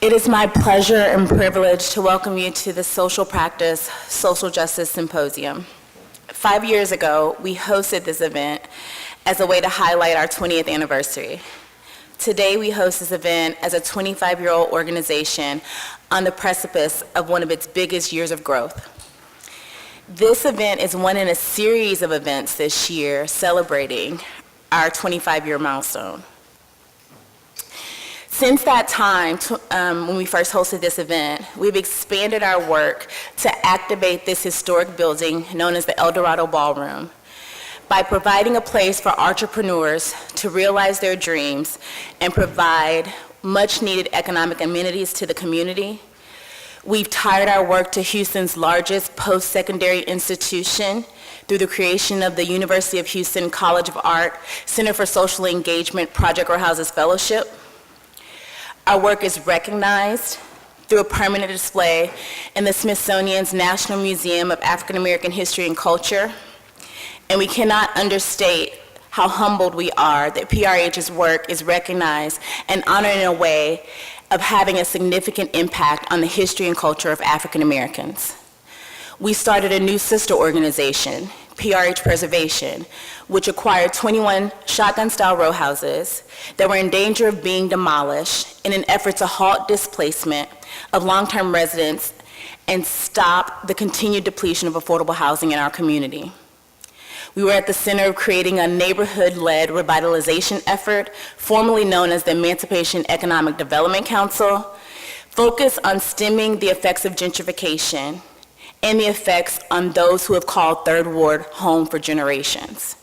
It is my pleasure and privilege to welcome you to the Social Practice.Social Justice Symposium. 5 years ago, we hosted this event as a way to highlight our 20th anniversary. Today, we host this event as a 25-year-old organization on the precipice of one of its biggest years of growth. This event is one in a series of events this year celebrating our 25-year milestone. Since that time, when we first hosted this event, we've expanded our work to activate this historic building known as the El Dorado Ballroom by providing a place for entrepreneurs to realize their dreams and provide much-needed economic amenities to the community. We've tied our work to Houston's largest post-secondary institution through the creation of the University of Houston College of Art Center for Social Engagement Project Row Houses Fellowship. Our work is recognized through a permanent display in the Smithsonian's National Museum of African American History and Culture. And we cannot understate how humbled we are that PRH's work is recognized and honored in a way of having a significant impact on the history and culture of African Americans. We started a new sister organization, PRH Preservation, which acquired 21 shotgun-style row houses that were in danger of being demolished in an effort to halt displacement of long-term residents and stop the continued depletion of affordable housing in our community. We were at the center of creating a neighborhood-led revitalization effort, formerly known as the Emancipation Economic Development Council, focused on stemming the effects of gentrification and the effects on those who have called Third Ward home for generations.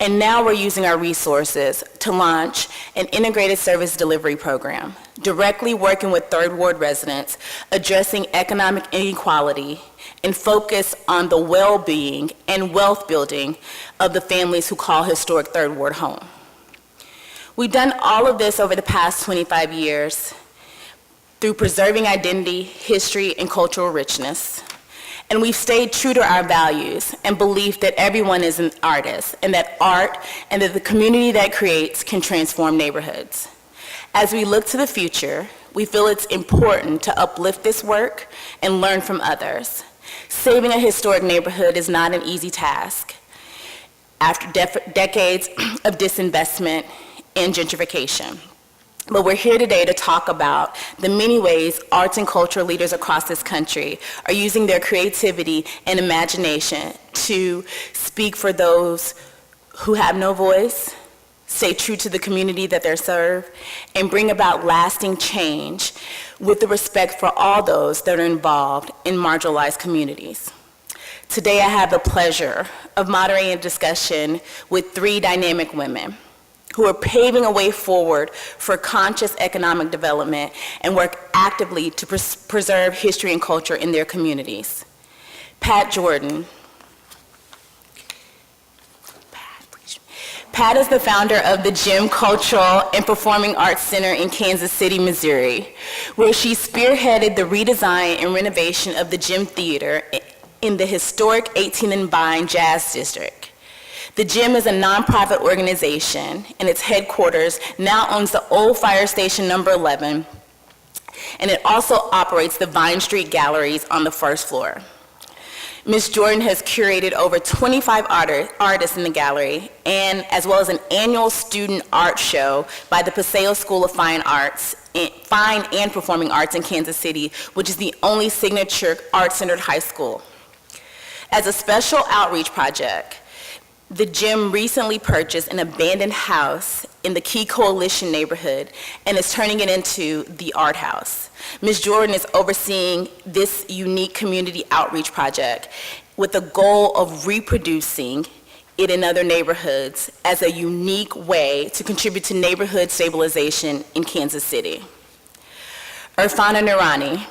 And now we're using our resources to launch an integrated service delivery program, directly working with Third Ward residents, addressing economic inequality, and focus on the well-being and wealth building of the families who call historic Third Ward home. We've done all of this over the past 25 years through preserving identity, history, and cultural richness. And we've stayed true to our values and belief that everyone is an artist and that art and that the community that creates can transform neighborhoods. As we look to the future, we feel it's important to uplift this work and learn from others. Saving a historic neighborhood is not an easy task after decades of disinvestment and gentrification. But we're here today to talk about the many ways arts and cultural leaders across this country are using their creativity and imagination to speak for those who have no voice, stay true to the community that they serve, and bring about lasting change with the respect for all those that are involved in marginalized communities. Today I have the pleasure of moderating a discussion with three dynamic women who are paving a way forward for conscious economic development and work actively to preserve history and culture in their communities. Pat Jordan. Pat is the founder of the Gym Cultural and Performing Arts Center in Kansas City, Missouri, where she spearheaded the redesign and renovation of the Gym Theater in the historic 18 and Vine Jazz District. The Gym is a nonprofit organization, and its headquarters now owns the old fire station number 11, and it also operates the Vine Street Galleries on the first floor. Ms. Jordan has curated over 25 artists in the gallery, and as well as an annual student art show by the Paseo School of Fine and Performing Arts in Kansas City, which is the only signature art-centered high school. As a special outreach project, the Gym recently purchased an abandoned house in the Key Coalition neighborhood and is turning it into the Art House. Ms. Jordan is overseeing this unique community outreach project with the goal of reproducing it in other neighborhoods as a unique way to contribute to neighborhood stabilization in Kansas City. Irfana Noorani.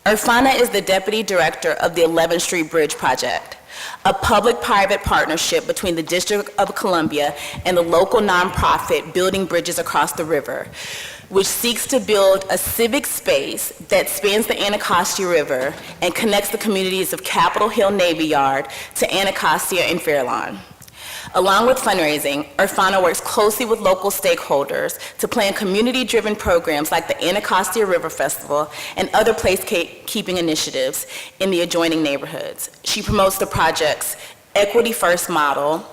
Irfana is the Deputy Director of the 11th Street Bridge Project, a public-private partnership between the District of Columbia and the local nonprofit Building Bridges Across the River, which seeks to build a civic space that spans the Anacostia River and connects the communities of Capitol Hill Navy Yard to Anacostia and Fairlawn. Along with fundraising, Irfana works closely with local stakeholders to plan community-driven programs like the Anacostia River Festival and other place-keeping initiatives in the adjoining neighborhoods. She promotes the project's Equity First model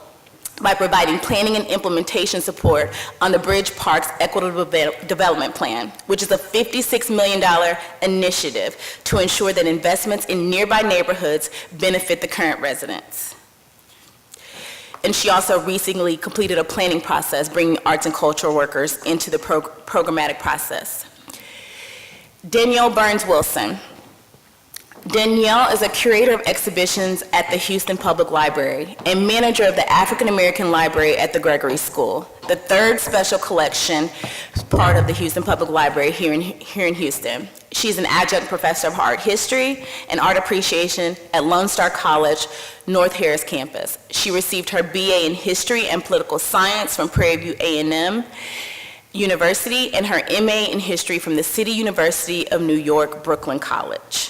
by providing planning and implementation support on the Bridge Park's Equitable Development Plan, which is a $56 million initiative to ensure that investments in nearby neighborhoods benefit the current residents. And she also recently completed a planning process bringing arts and cultural workers into the programmatic process. Danielle Burns-Wilson. Danielle is a curator of exhibitions at the Houston Public Library and manager of the African American Library at the Gregory School, the third special collection part of the Houston Public Library here in Houston. She's an adjunct professor of art history and art appreciation at Lone Star College, North Harris campus. She received her BA in history and political science from Prairie View A&M University and her MA in history from the City University of New York, Brooklyn College.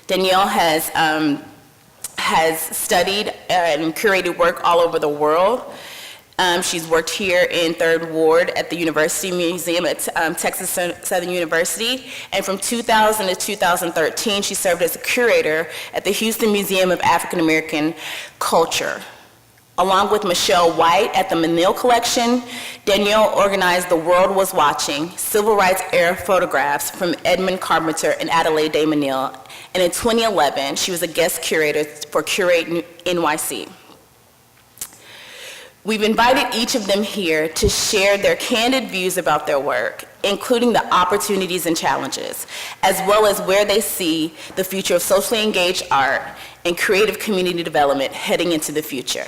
Danielle has studied and curated work all over the world. She's worked here in 3rd Ward at the University Museum at Texas Southern University, and from 2000 to 2013, she served as a curator at the Houston Museum of African American Culture. Along with Michelle White at the Menil Collection, Danielle organized The World Was Watching, Civil Rights Era Photographs from Edmund Carpenter and Adelaide Day Menil. And in 2011, she was a guest curator for Curate NYC. We've invited each of them here to share their candid views about their work, including the opportunities and challenges, as well as where they see the future of socially engaged art and creative community development heading into the future.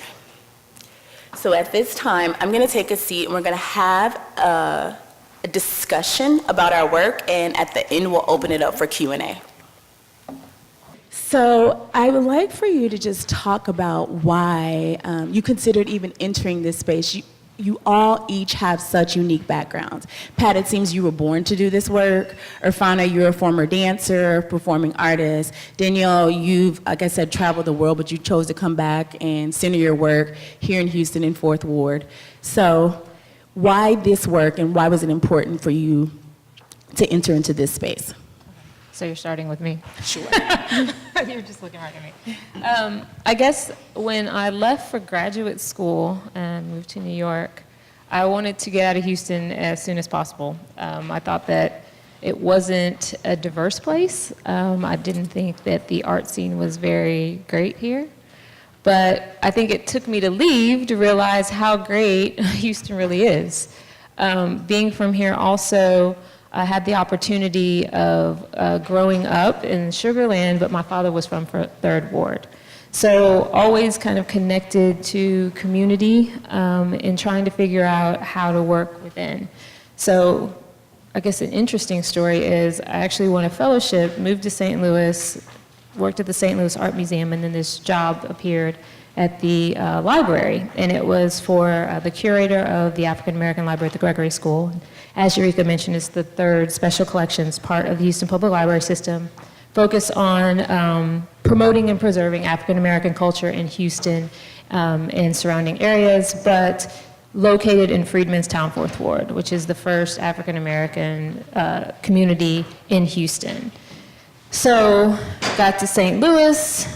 So at this time, I'm going to take a seat and we're going to have a discussion about our work, and at the end we'll open it up for Q&A. So I would like for you to just talk about why you considered even entering this space. You all each have such unique backgrounds. Pat, it seems you were born to do this work. Irfana, you're a former dancer, performing artist. Danielle, you've, like I said, traveled the world, but you chose to come back and center your work here in Houston in 4th Ward. So why this work, and why was it important for you to enter into this space? So you're starting with me? Sure. You're just looking right at me. I guess when I left for graduate school and moved to New York, I wanted to get out of Houston as soon as possible. I thought that it wasn't a diverse place. I didn't think that the art scene was very great here. But I think it took me to leave to realize how great Houston really is. Being from here also, I had the opportunity of growing up in Sugar Land, but my father was from 3rd Ward. So always kind of connected to community and trying to figure out how to work within. So I guess an interesting story is I actually won a fellowship, moved to St. Louis, worked at the St. Louis Art Museum, and then this job appeared at the library, and it was for the curator of the African American Library at the Gregory School. As Eureka mentioned, it's the 3rd special collections part of the Houston Public Library system, focused on promoting and preserving African American culture in Houston and surrounding areas, but located in Freedmanstown, 4th Ward, which is the first African American community in Houston. So got to St. Louis,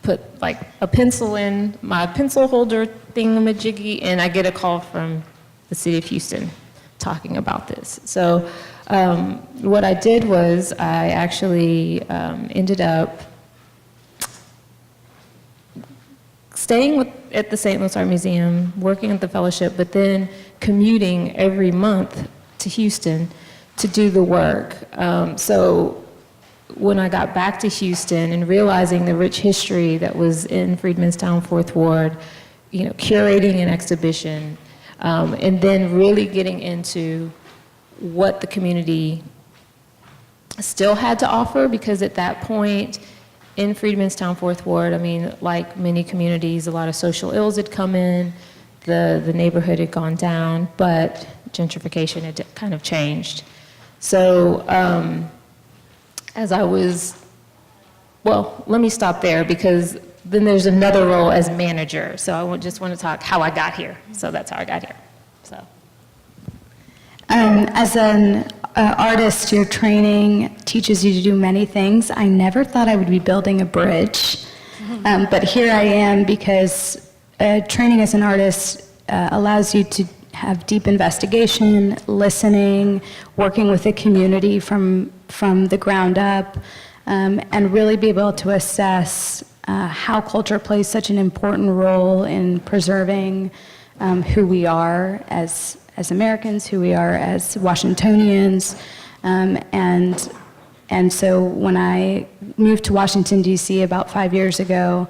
put like a pencil in my pencil holder thingamajiggy, and I get a call from the city of Houston talking about this. So what I did was I actually ended up staying at the St. Louis Art Museum, working at the fellowship, but then commuting every month to Houston to do the work. So when I got back to Houston and realizing the rich history that was in Freedmanstown, 4th Ward, you know, curating an exhibition, and then really getting into what the community still had to offer, because at that point in Freedmanstown, 4th Ward, I mean, like many communities, a lot of social ills had come in, the neighborhood had gone down, but gentrification had kind of changed. So as I was, well, let me stop there, because then there's another role as manager. So I just want to talk how I got here. So that's how I got here. So. As an artist, your training teaches you to do many things. I never thought I would be building a bridge, but here I am because training as an artist allows you to have deep investigation, listening, working with the community from the ground up, and really be able to assess how culture plays such an important role in preserving who we are as Americans, who we are as Washingtonians, and so when I moved to Washington, D.C. about 5 years ago,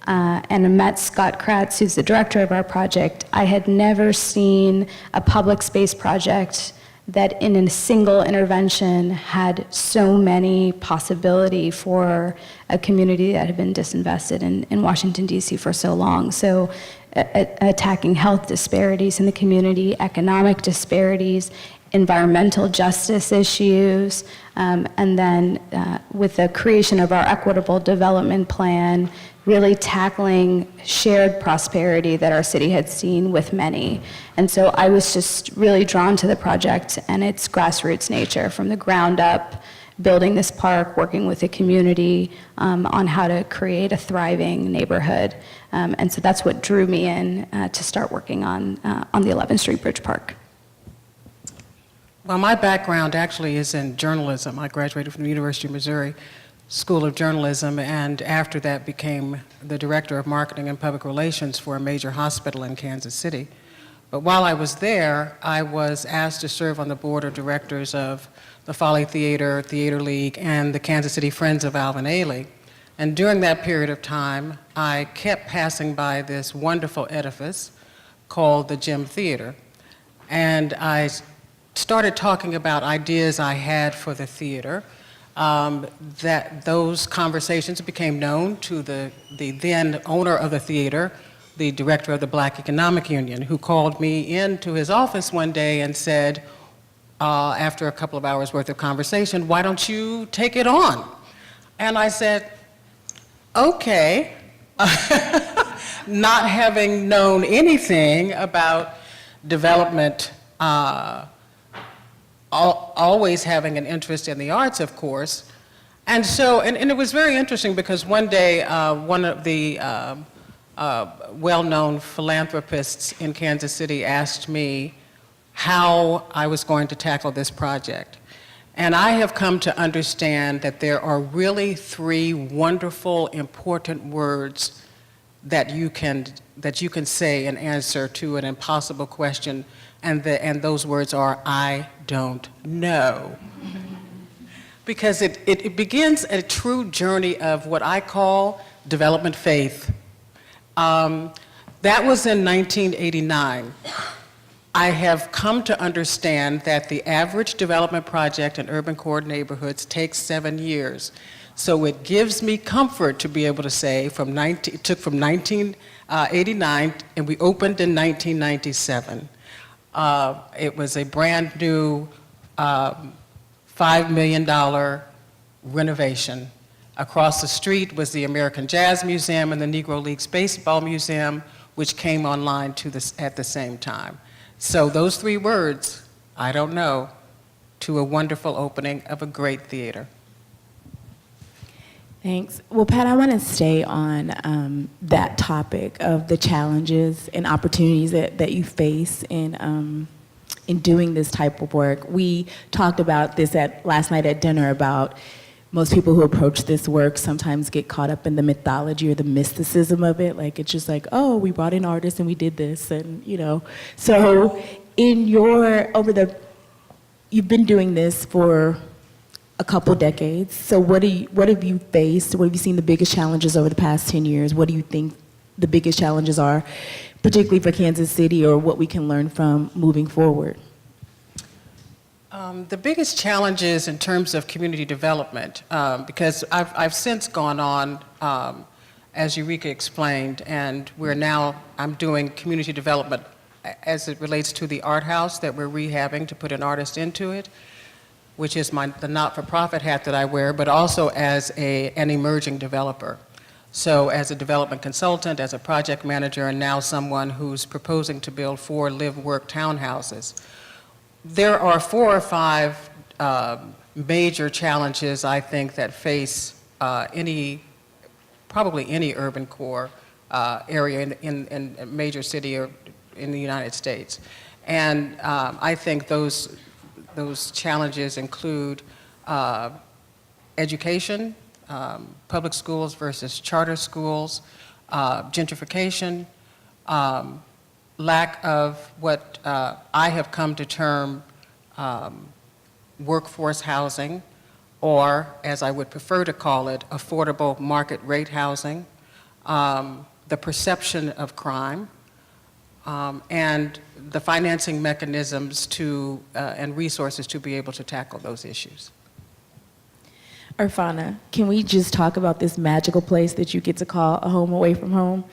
and I met Scott Kratz, who's the director of our project, I had never seen a public space project that in a single intervention had so many possibility for a community that had been disinvested in Washington, D.C. for so long. So attacking health disparities in the community, economic disparities, environmental justice issues, and then with the creation of our Equitable Development Plan, really tackling shared prosperity that our city had seen with many. And so I was just really drawn to the project and its grassroots nature, from the ground up, building this park, working with the community on how to create a thriving neighborhood. And so that's what drew me in to start working on the 11th Street Bridge Park. Well, my background actually is in journalism. I graduated from the University of Missouri School of Journalism, and after that became the director of marketing and public relations for a major hospital in Kansas City. But while I was there, I was asked to serve on the board of directors of the Folly Theater, Theater League, and the Kansas City Friends of Alvin Ailey. And during that period of time, I kept passing by this wonderful edifice called the Gym Theater. And I started talking about ideas I had for the theater. That those conversations became known to the then owner of the theater, the director of the Black Economic Union, who called me into his office one day and said, after a couple of hours worth of conversation, "Why don't you take it on?" And I said, okay, not having known anything about development, always having an interest in the arts, of course. And so, and it was very interesting because one day, one of the well-known philanthropists in Kansas City asked me how I was going to tackle this project. And I have come to understand that there are really three wonderful, important words that you can say in answer to an impossible question, and those words are, "I don't know." Because it begins a true journey of what I call development faith. That was in 1989. I have come to understand that the average development project in urban core neighborhoods takes 7 years. So it gives me comfort to be able to say it took from 1989 and we opened in 1997. It was a brand new $5 million renovation. Across the street was the American Jazz Museum and the Negro Leagues Baseball Museum, which came online at the same time. So those three words, I don't know, to a wonderful opening of a great theater. Thanks. Well, Pat, I want to stay on that topic of the challenges and opportunities that you face in doing this type of work. We talked about this last night at dinner about most people who approach this work sometimes get caught up in the mythology or the mysticism of it. Like, it's just like, oh, we brought in artists and we did this, and So you've been doing this for a couple decades. So what have you faced? What have you seen the biggest challenges over the past 10 years? What do you think the biggest challenges are, particularly for Kansas City, or what we can learn from moving forward? The biggest challenges in terms of community development, because I've since gone on, as Eureka explained, and I'm doing community development as it relates to the art house that we're rehabbing to put an artist into it, which is the not-for-profit hat that I wear, but also as an emerging developer. So as a development consultant, as a project manager, and now someone who's proposing to build 4 live-work townhouses, there are 4 or 5 major challenges, I think, that face probably any urban core area in a major city or in the United States. And I think those challenges include education, public schools versus charter schools, gentrification, lack of what I have come to term workforce housing, or as I would prefer to call it, affordable market rate housing, the perception of crime, and the financing mechanisms to and resources to be able to tackle those issues. Irfana, can we just talk about this magical place that you get to call a home away from home?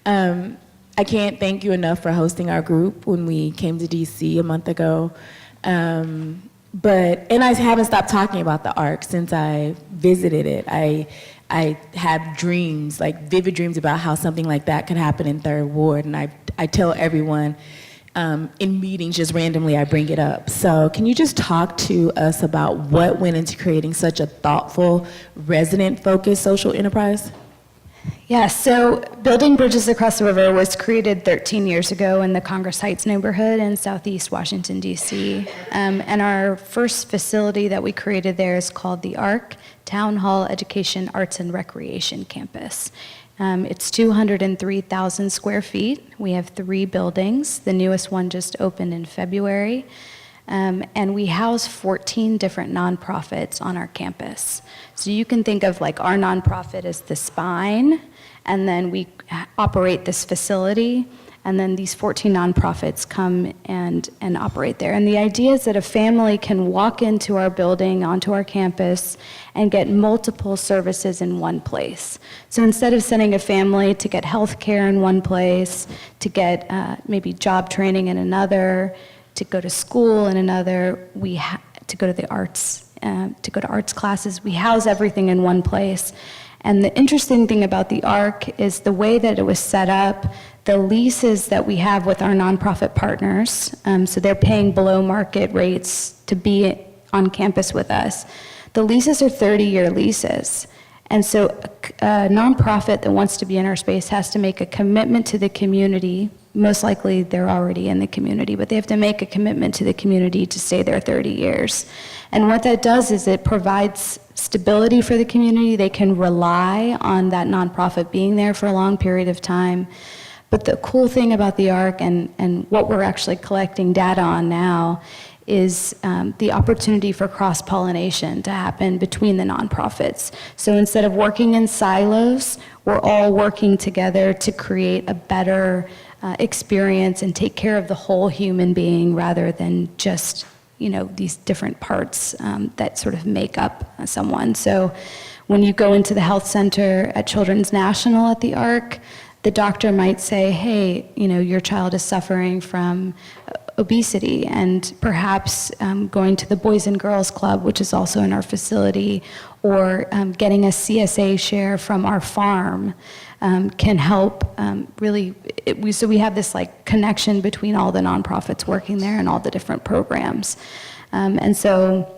I can't thank you enough for hosting our group when we came to DC a month ago. And I haven't stopped talking about the Ark since I visited it. I have dreams, like vivid dreams about how something like that could happen in Third Ward, and I tell everyone in meetings, just randomly, I bring it up. So can you just talk to us about what went into creating such a thoughtful, resident-focused social enterprise? Yeah, so Building Bridges Across the River was created 13 years ago in the Congress Heights neighborhood in southeast Washington, D.C. And our first facility that we created there is called the ARC, Townhall Education, Arts, and Recreation Campus. It's 203,000 square feet. We have 3 buildings. The newest one just opened in February. And we house 14 different nonprofits on our campus. So you can think of like our nonprofit as the spine, and then we operate this facility, and then these 14 nonprofits come and operate there. And the idea is that a family can walk into our building, onto our campus, and get multiple services in one place. So instead of sending a family to get health care in one place, to get maybe job training in another, to go to school in another, to go to the arts, to go to arts classes, we house everything in one place. And the interesting thing about the ARC is the way that it was set up, the leases that we have with our nonprofit partners, so they're paying below market rates to be on campus with us. The leases are 30-year leases. And so a nonprofit that wants to be in our space has to make a commitment to the community. Most likely they're already in the community, but they have to make a commitment to the community to stay there 30 years. And what that does is it provides stability for the community. They can rely on that nonprofit being there for a long period of time. But the cool thing about the ARC and what we're actually collecting data on now is the opportunity for cross-pollination to happen between the nonprofits. So instead of working in silos, we're all working together to create a better experience and take care of the whole human being rather than just, these different parts that sort of make up someone. So when you go into the health center at Children's National at the ARC, the doctor might say, hey, your child is suffering from obesity, and perhaps going to the Boys and Girls Club, which is also in our facility, or getting a CSA share from our farm can help really, so we have this like connection between all the nonprofits working there and all the different programs. And so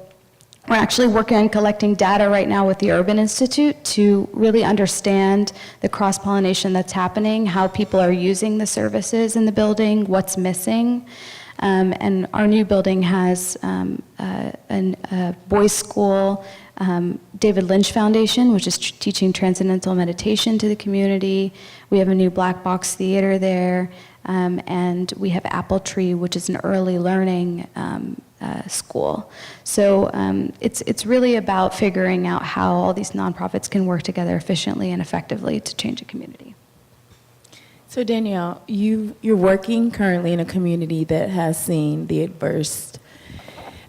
we're actually working on collecting data right now with the Urban Institute to really understand the cross-pollination that's happening, how people are using the services in the building, what's missing. And our new building has a boys' school, David Lynch Foundation, which is teaching transcendental meditation to the community. We have a new black box theater there, and we have Apple Tree, which is an early learning school. So it's really about figuring out how all these nonprofits can work together efficiently and effectively to change a community. So Danielle, you're working currently in a community that has seen the adverse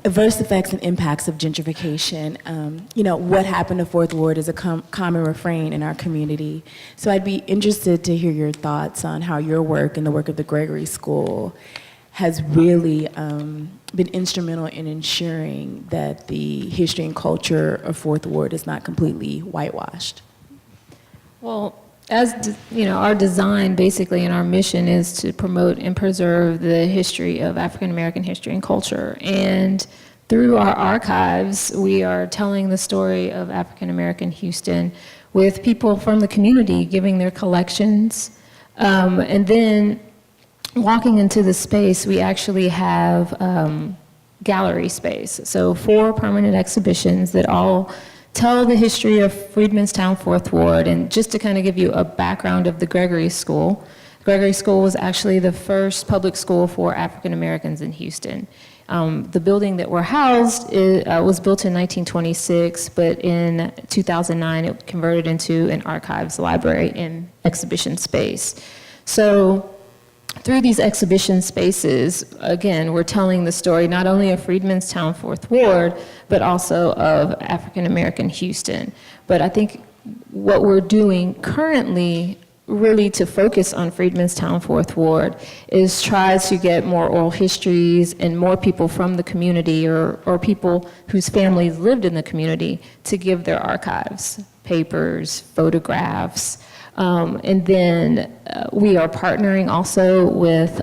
effects and impacts of gentrification. What happened to Fourth Ward is a common refrain in our community. So I'd be interested to hear your thoughts on how your work and the work of the Gregory School has really been instrumental in ensuring that the history and culture of Fourth Ward is not completely whitewashed. Well, our design basically and our mission is to promote and preserve the history of African American history and culture. And through our archives, we are telling the story of African American Houston with people from the community giving their collections. And then walking into the space, we actually have gallery space. So 4 permanent exhibitions that all tell the history of Freedmanstown 4th Ward. And just to kind of give you a background of the Gregory School, Gregory School was actually the first public school for African Americans in Houston. The building that we're housed was built in 1926, but in 2009 it converted into an archives, library, and exhibition space. So through these exhibition spaces, again, we're telling the story not only of Freedmanstown 4th Ward, but also of African American Houston. But I think what we're doing currently, really to focus on Freedmanstown 4th Ward, is try to get more oral histories and more people from the community or people whose families lived in the community to give their archives, papers, photographs. And then we are partnering also with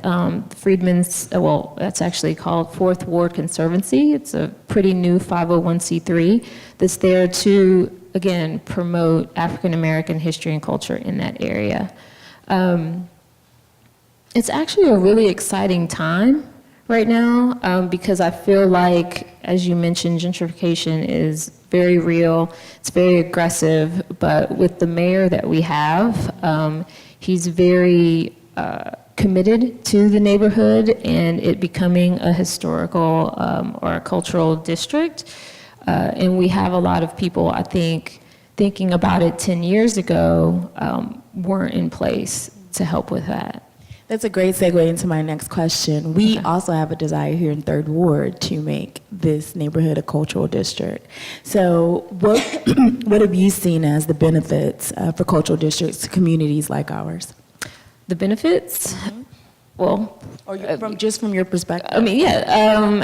that's actually called 4th Ward Conservancy. It's a pretty new 501c3 that's there to, again, promote African American history and culture in that area. It's actually a really exciting time right now because I feel like, as you mentioned, gentrification is very real, it's very aggressive, but with the mayor that we have, he's very committed to the neighborhood and it becoming a historical or a cultural district. And we have a lot of people, I think, thinking about it 10 years ago, weren't in place to help with that. That's a great segue into my next question. We also have a desire here in 3rd Ward to make this neighborhood a cultural district. So what have you seen as the benefits for cultural districts to communities like ours? The benefits? Well, or just from your perspective? I mean, yeah,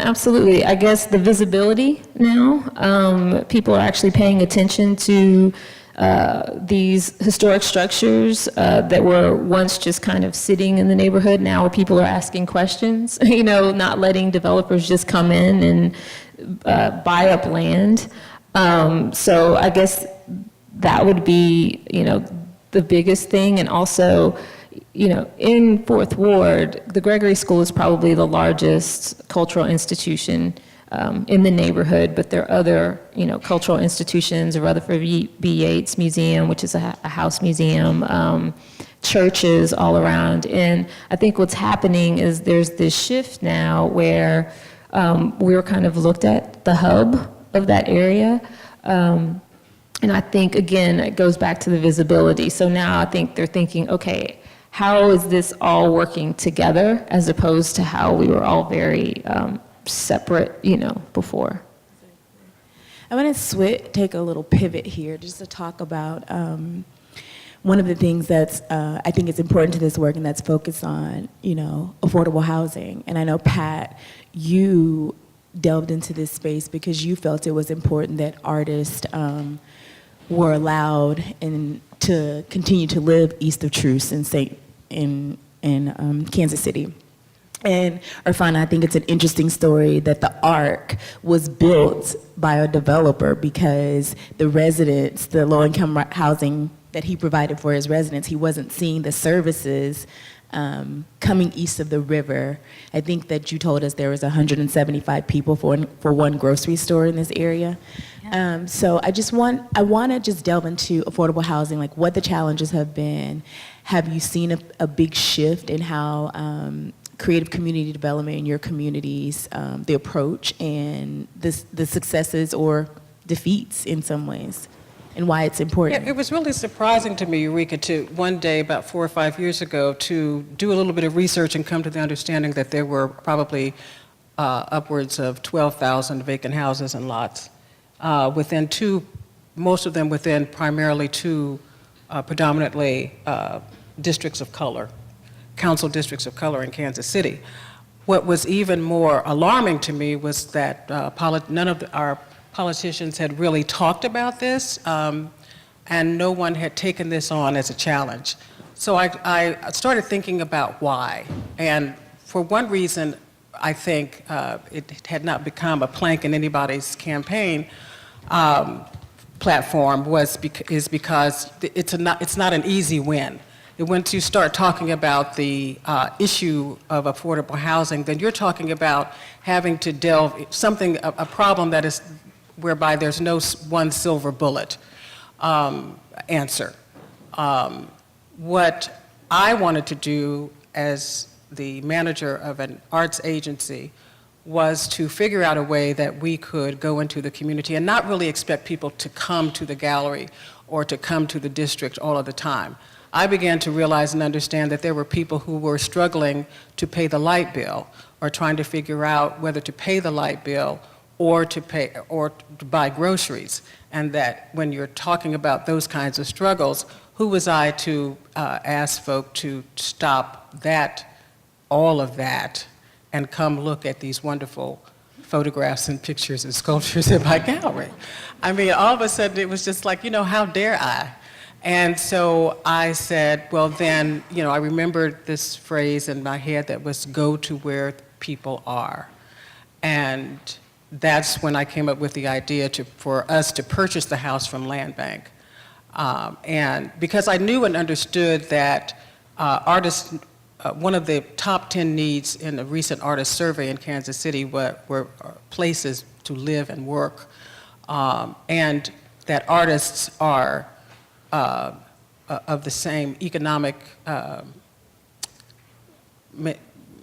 absolutely. I guess the visibility now, people are actually paying attention to these historic structures that were once just kind of sitting in the neighborhood. Now people are asking questions, not letting developers just come in and buy up land. So I guess that would be, the biggest thing. And also, in 4th Ward, the Gregory School is probably the largest cultural institution in the neighborhood, but there are other, cultural institutions, Rutherford B. Yates Museum, which is a house museum, churches all around. And I think what's happening is there's this shift now where we're kind of looked at the hub of that area. And I think, again, it goes back to the visibility. So now I think they're thinking, okay, how is this all working together as opposed to how we were all very separate, before. I want to take a little pivot here just to talk about one of the things that's, I think is important to this work and that's focused on, affordable housing. And I know, Pat, you delved into this space because you felt it was important that artists were allowed to continue to live east of Truce in Kansas City. And Irfana, I think it's an interesting story that the ARC was built by a developer because the residents, the low-income housing that he provided for his residents, he wasn't seeing the services coming east of the river. I think that you told us there was 175 people for one grocery store in this area. Yeah. So I want to just delve into affordable housing, like what the challenges have been. Have you seen a big shift in how creative community development in your communities, the approach and the successes or defeats in some ways, and why it's important? Yeah, it was really surprising to me, Eureka, to one day about 4 or 5 years ago to do a little bit of research and come to the understanding that there were probably upwards of 12,000 vacant houses and lots most of them within primarily 2 predominantly districts of color. Council districts of color in Kansas City. What was even more alarming to me was that none of our politicians had really talked about this, and and no one had taken this on as a challenge. So I started thinking about why. And for one reason, I think it had not become a plank in anybody's campaign platform is because it's not an easy win. Once you start talking about the issue of affordable housing, then you're talking about having to delve a problem that is whereby there's no one silver bullet answer. What I wanted to do as the manager of an arts agency was to figure out a way that we could go into the community and not really expect people to come to the gallery or to come to the district all of the time. I began to realize and understand that there were people who were struggling to pay the light bill or trying to figure out whether to pay the light bill or to buy groceries. And that when you're talking about those kinds of struggles, who was I to ask folk to stop all of that, and come look at these wonderful photographs and pictures and sculptures in my gallery? I mean, all of a sudden it was just like, how dare I? And so I said, well then, I remembered this phrase in my head that was go to where people are. And that's when I came up with the idea for us to purchase the house from Land Bank. And because I knew and understood that artists, one of the top 10 needs in a recent artist survey in Kansas City were places to live and work, and that artists are of the same economic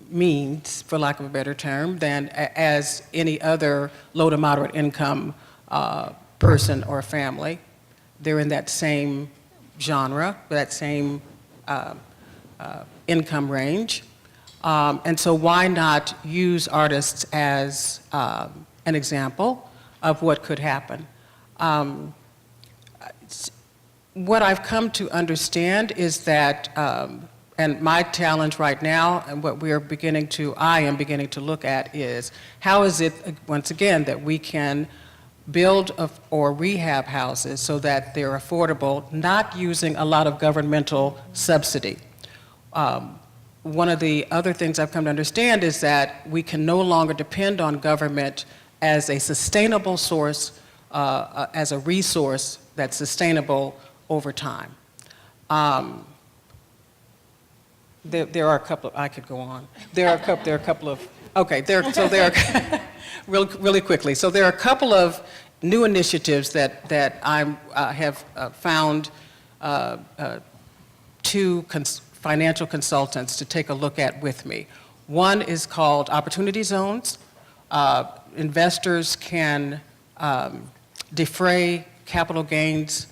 means, for lack of a better term, than as any other low to moderate income person or family. They're in that same genre, that same income range. And so why not use artists as an example of what could happen? What I've come to understand is that, and my challenge right now, and what I am beginning to look at is, how is it, once again, that we can build or rehab houses so that they're affordable, not using a lot of governmental subsidy. One of the other things I've come to understand is that we can no longer depend on government as a sustainable source, as a resource that's sustainable over time. There are a couple of, I could go on. There are a couple of, okay, really quickly. So there are a couple of new initiatives that I have found two financial consultants to take a look at with me. One is called Opportunity Zones. Investors can defray capital gains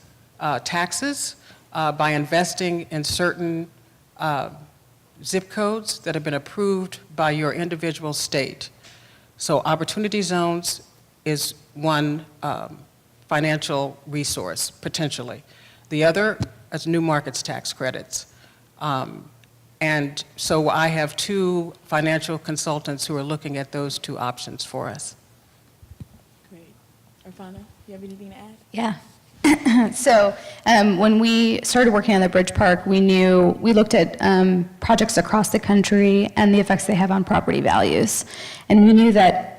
taxes by investing in certain zip codes that have been approved by your individual state. So Opportunity Zones is one financial resource, potentially. The other is New Markets Tax Credits. And so I have two financial consultants who are looking at those two options for us. Great. Irfana, you have anything to add? Yeah. So when we started working on the Bridge Park, we looked at projects across the country and the effects they have on property values. And we knew that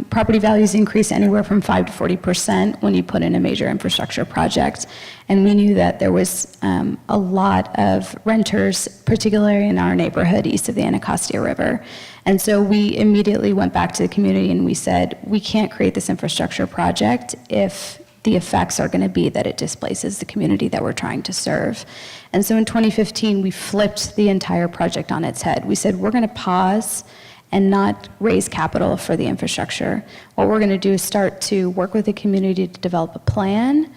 property values increase anywhere from 5 to 40% when you put in a major infrastructure project. And we knew that there was a lot of renters, particularly in our neighborhood east of the Anacostia River. And so we immediately went back to the community and we said, we can't create this infrastructure project if the effects are going to be that it displaces the community that we're trying to serve. And so in 2015, we flipped the entire project on its head. We said, we're going to pause and not raise capital for the infrastructure. What we're going to do is start to work with the community to develop a plan,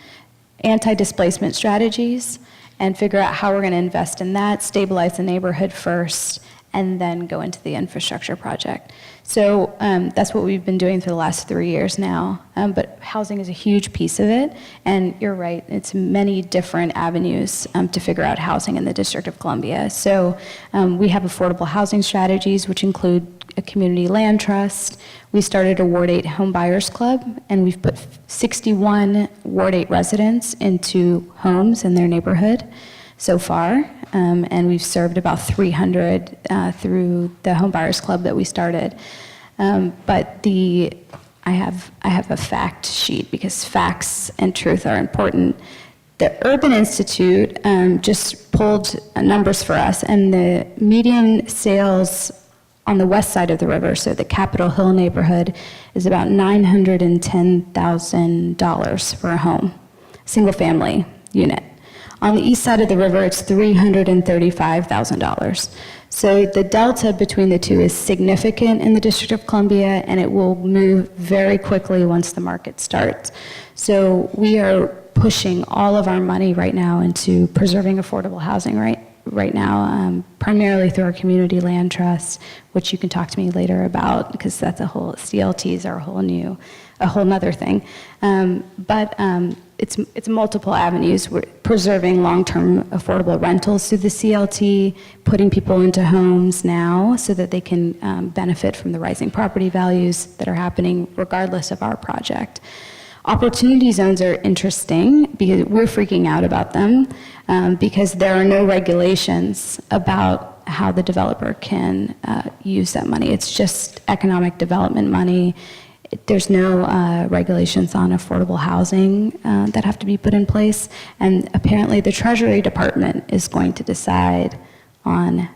anti-displacement strategies, and figure out how we're going to invest in that, stabilize the neighborhood first, and then go into the infrastructure project. So that's what we've been doing for the last 3 years now. But housing is a huge piece of it. And you're right, it's many different avenues to figure out housing in the District of Columbia. So we have affordable housing strategies, which include a community land trust. We started a Ward 8 home buyers club, and we've put 61 Ward 8 residents into homes in their neighborhood so far, and we've served about 300 through the home buyers club that we started. But I have a fact sheet because facts and truth are important. The Urban Institute just pulled numbers for us, and the median sales on the west side of the river, so the Capitol Hill neighborhood, is about $910,000 for a home, single-family unit. On the east side of the river, it's $335,000. So the delta between the two is significant in the District of Columbia, and it will move very quickly once the market starts. So we are pushing all of our money right now into preserving affordable housing right now, primarily through our community land trust, which you can talk to me later about, because that's a whole, CLTs are a whole nother thing. It's multiple avenues. We're preserving long-term affordable rentals through the CLT, putting people into homes now so that they can benefit from the rising property values that are happening regardless of our project. Opportunity zones are interesting because we're freaking out about them because there are no regulations about how the developer can use that money. It's just economic development money. There's no regulations on affordable housing that have to be put in place, and apparently the Treasury Department is going to decide on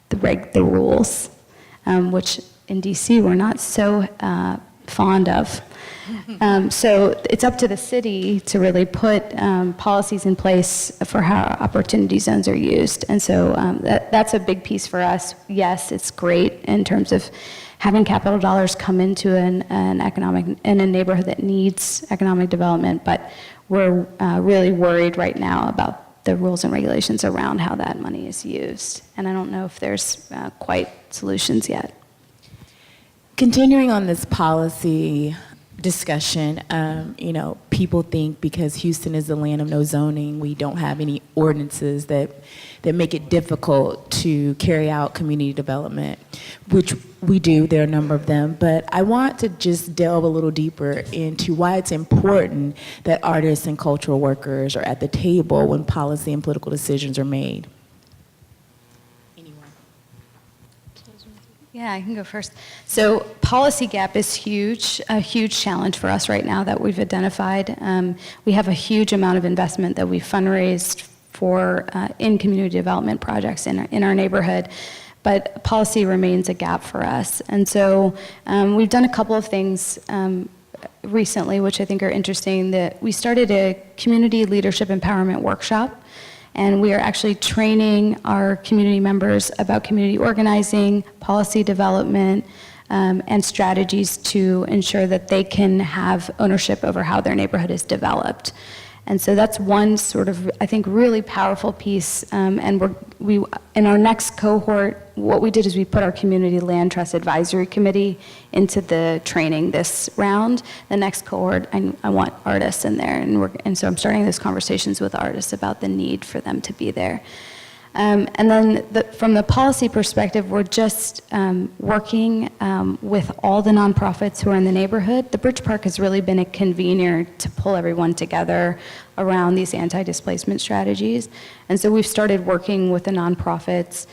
the rules, which in DC we're not so fond of. So it's up to the city to really put policies in place for how opportunity zones are used, and so that's a big piece for us. Yes, it's great in terms of having capital dollars come into in a neighborhood that needs economic development, but we're really worried right now about the rules and regulations around how that money is used, and I don't know if there's quite solutions yet. Continuing on this policy discussion, people think because Houston is the land of no zoning, we don't have any ordinances that make it difficult to carry out community development, which we do. There are a number of them, but I want to just delve a little deeper into why it's important that artists and cultural workers are at the table when policy and political decisions are made. Yeah, I can go first. So policy gap is huge, a huge challenge for us right now that we've identified. We have a huge amount of investment that we've fundraised for in community development projects in our neighborhood, but policy remains a gap for us. And so we've done a couple of things recently, which I think are interesting. That we started a community leadership empowerment workshop, and we are actually training our community members about community organizing, policy development, and strategies to ensure that they can have ownership over how their neighborhood is developed. And so that's one sort of, I think, really powerful piece. And we in our next cohort, what we did is we put our Community Land Trust Advisory Committee into the training this round. The next cohort, I want artists in there, and so I'm starting those conversations with artists about the need for them to be there. And then from the policy perspective, we're just working with all the nonprofits who are in the neighborhood. The Bridge Park has really been a convener to pull everyone together around these anti-displacement strategies. And so we've started working with the nonprofits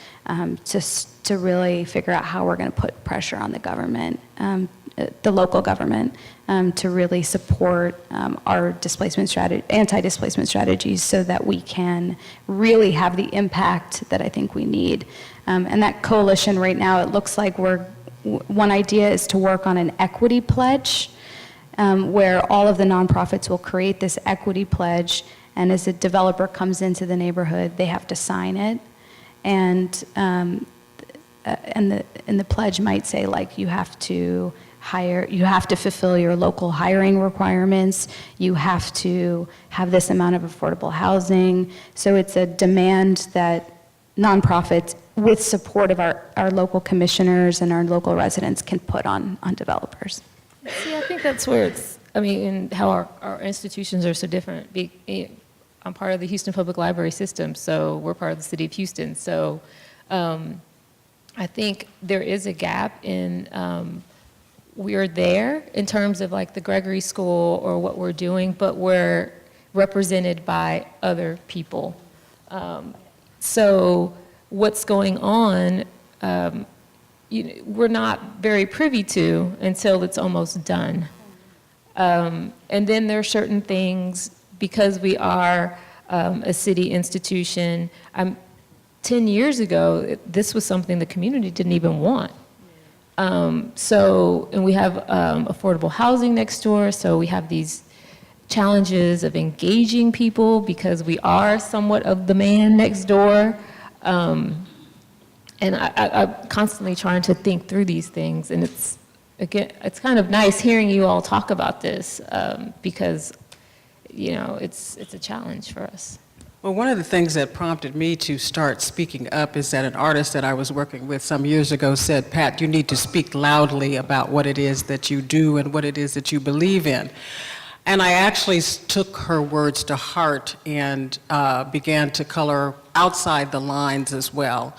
to really figure out how we're going to put pressure on the government, the local government, to really support our anti-displacement strategies so that we can really have the impact that I think we need. And that coalition right now, it looks like one idea is to work on an equity pledge where all of the nonprofits will create this equity pledge, and as a developer comes into the neighborhood, they have to sign it. And the pledge might say, like, you have to fulfill your local hiring requirements, you have to have this amount of affordable housing. So it's a demand that nonprofits, with support of our local commissioners and our local residents, can put on developers. See, I think that's where and how our institutions are so different. I'm part of the Houston Public Library system, so we're part of the city of Houston. So I think there is a gap in, we're there in terms of like the Gregory School or what we're doing, but we're represented by other people. So what's going on, we're not very privy to until it's almost done. And then there are certain things, because we are a city institution, 10 years ago, this was something the community didn't even want. And we have affordable housing next door, so we have these challenges of engaging people because we are somewhat of the man next door. And I'm constantly trying to think through these things, and it's kind of nice hearing you all talk about this because, it's a challenge for us. Well, one of the things that prompted me to start speaking up is that an artist that I was working with some years ago said, "Pat, you need to speak loudly about what it is that you do and what it is that you believe in." And I actually took her words to heart and began to color outside the lines as well.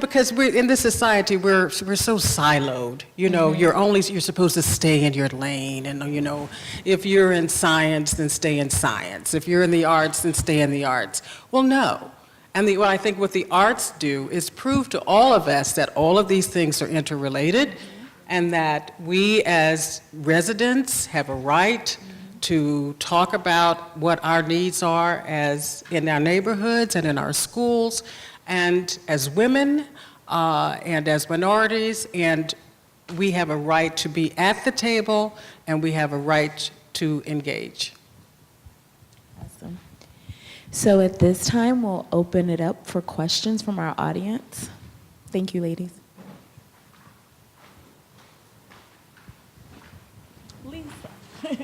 Because we're in this society, we're so siloed. You're supposed to stay in your lane, and if you're in science, then stay in science. If you're in the arts, then stay in the arts. Well, no. And what I think what the arts do is prove to all of us that all of these things are interrelated, and that we as residents have a right to talk about what our needs are as in our neighborhoods and in our schools, and as women, and as minorities, and we have a right to be at the table, and we have a right to engage. Awesome. So at this time, we'll open it up for questions from our audience. Thank you, ladies. Lisa. I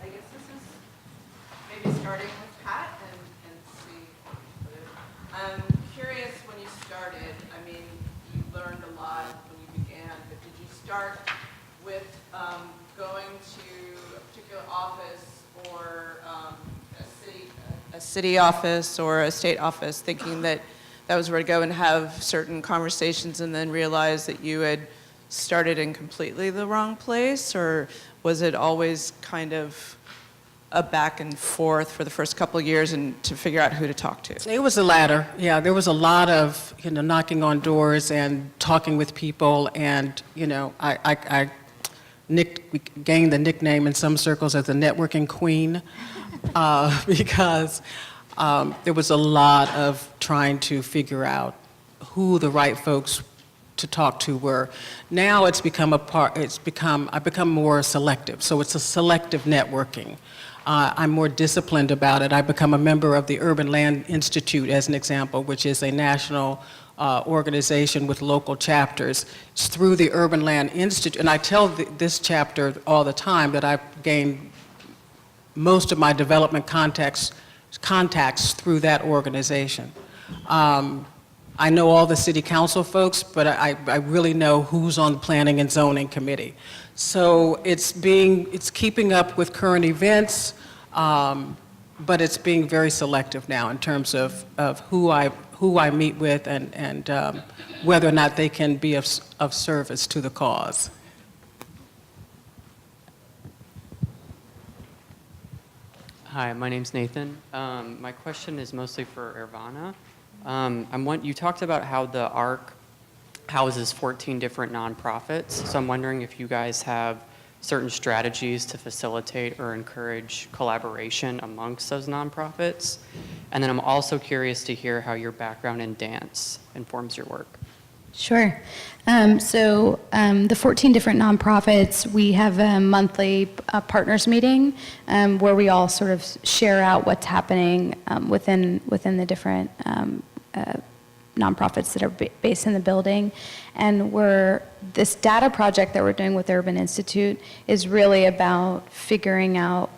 guess this is maybe starting with Pat and see. I'm curious when you started. I mean, you learned a lot when you began, but did you start with going to a particular office or a city office or a state office, thinking that that was where to go and have certain conversations, and then realize that you had started in completely the wrong place? Or was it always kind of a back and forth for the first couple of years and to figure out who to talk to? It was the latter. Yeah, there was a lot of knocking on doors and talking with people, and I gained the nickname in some circles as the networking queen because there was a lot of trying to figure out who the right folks to talk to were. Now I've become more selective. So it's a selective networking. I'm more disciplined about it. I've become a member of the Urban Land Institute, as an example, which is a national organization with local chapters. It's through the Urban Land Institute, and I tell this chapter all the time that I've gained most of my development contacts through that organization. I know all the city council folks, but I really know who's on the planning and zoning committee. So it's keeping up with current events, but it's being very selective now in terms of who I meet with and whether or not they can be of service to the cause. Hi, my name's Nathan. My question is mostly for Irfana. You talked about how the ARC houses 14 different nonprofits, so I'm wondering if you guys have certain strategies to facilitate or encourage collaboration amongst those nonprofits. And then I'm also curious to hear how your background in dance informs your work. Sure. The 14 different nonprofits, we have a monthly partners meeting where we all sort of share out what's happening within the different nonprofits that are based in the building. And this data project that we're doing with Urban Institute is really about figuring out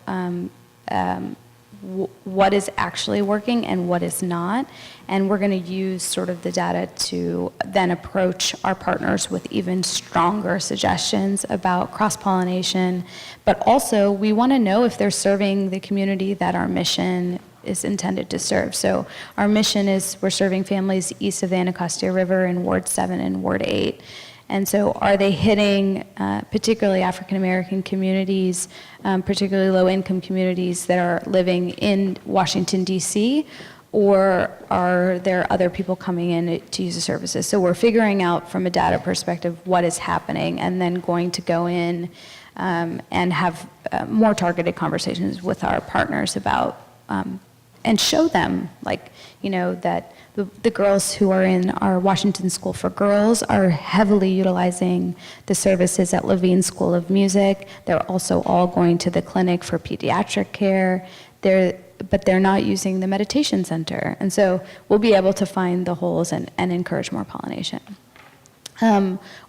what is actually working and what is not. And we're going to use sort of the data to then approach our partners with even stronger suggestions about cross-pollination. But also, we want to know if they're serving the community that our mission is intended to serve. So our mission is we're serving families east of the Anacostia River in Ward 7 and Ward 8. And so are they hitting particularly African American communities, particularly low-income communities that are living in Washington, D.C., or are there other people coming in to use the services? So we're figuring out from a data perspective what is happening, and then going to go in and have more targeted conversations with our partners about, and show them, like, you know, that the girls who are in our Washington School for Girls are heavily utilizing the services at Levine School of Music. They're also all going to the clinic for pediatric care. But they're not using the meditation center. And so we'll be able to find the holes and encourage more pollination.